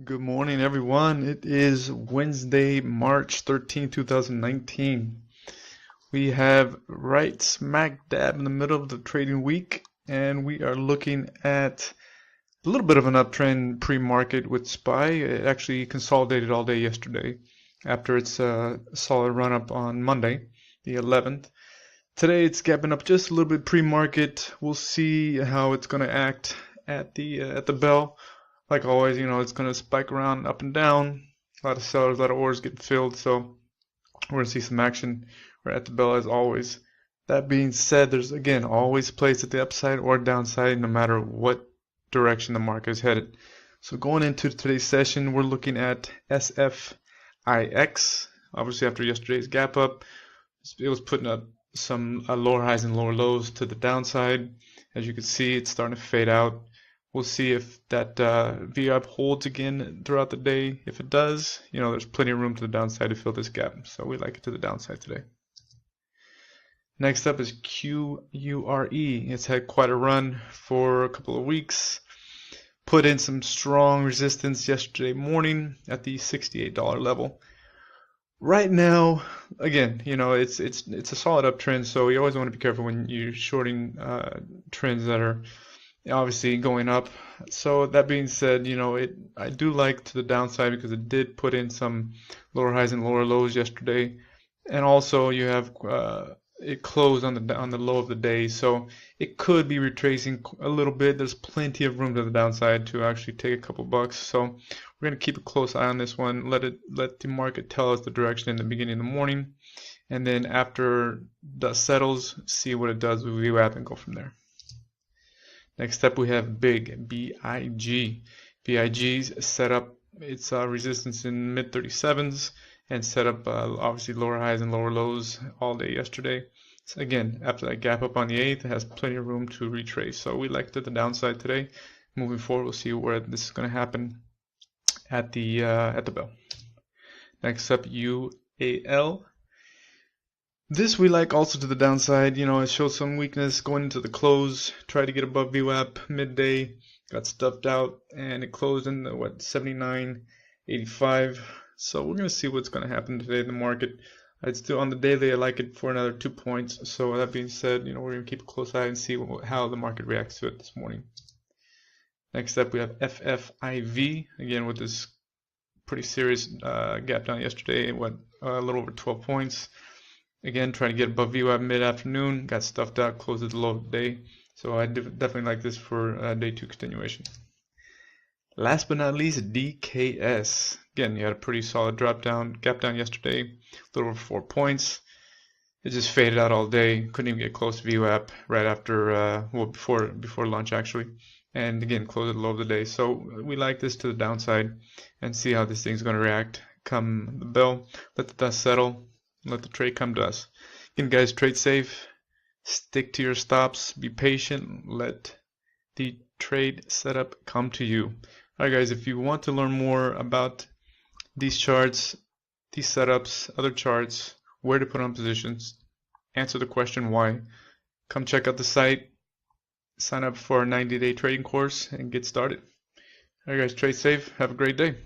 Good morning, everyone. It is Wednesday, March 13, 2019. We have right smack dab in the middle of the trading week, and we are looking at a little bit of an uptrend pre-market with SPY. It actually consolidated all day yesterday after its solid run up on Monday, the 11th. Today it's gapping up just a little bit pre-market. We'll see how it's going to act at the bell. Like always, it's going to spike around up and down. A lot of sellers, a lot of orders get filled, so we're going to see some action. We're at the bell as always. That being said, there's again always plays at the upside or downside no matter what direction the market is headed. So going into today's session, we're looking at SFIX. Obviously, after yesterday's gap up, it was putting up some lower highs and lower lows to the downside. As you can see, it's starting to fade out. We'll see if that VWAP holds again throughout the day. If it does, there's plenty of room to the downside to fill this gap. So we like it to the downside today. Next up is QURE. It's had quite a run for a couple of weeks. Put in some strong resistance yesterday morning at the $68 level. Right now, again, it's a solid uptrend, so you always want to be careful when you're shorting trends that are obviously going up. So that being said, I do like to the downside because it did put in some lower highs and lower lows yesterday, and also you have it closed on the low of the day, so it could be retracing a little bit. There's plenty of room to the downside to actually take a couple bucks. So we're going to keep a close eye on this one. Let the market tell us the direction in the beginning of the morning, and then after dust settles, see what it does with VWAP and go from there. Next up, we have BIG, B-I-G. BIG's set up its resistance in mid 37s and set up obviously lower highs and lower lows all day yesterday. So again, after that gap up on the 8th, it has plenty of room to retrace. So we liked it the downside today. Moving forward, we'll see where this is going to happen at the bell. Next up, UAL. This we like also to the downside. It shows some weakness going into the close. Tried to get above VWAP midday, got stuffed out, and it closed in the 79.85. So we're gonna see what's gonna happen today in the market. I'd still on the daily I like it for another 2 points. So that being said, we're gonna keep a close eye and see how the market reacts to it this morning. Next up we have FFIV, again with this pretty serious gap down yesterday. It went a little over 12 points. Again, trying to get above VWAP mid-afternoon, got stuffed out, closed at the low of the day. So I definitely like this for day 2 continuation. Last but not least, DKS. Again, you had a pretty solid gap down yesterday, a little over 4 points. It just faded out all day, couldn't even get close to VWAP right after, before lunch actually. And again, closed at the low of the day. So we like this to the downside and see how this thing's going to react come the bell. Let the dust settle. Let the trade come to us. Again, guys, trade safe. Stick to your stops. Be patient. Let the trade setup come to you. Alright, guys, if you want to learn more about these charts, these setups, other charts, where to put on positions, answer the question why, come check out the site, sign up for our 90-day trading course, and get started. Alright, guys, trade safe. Have a great day.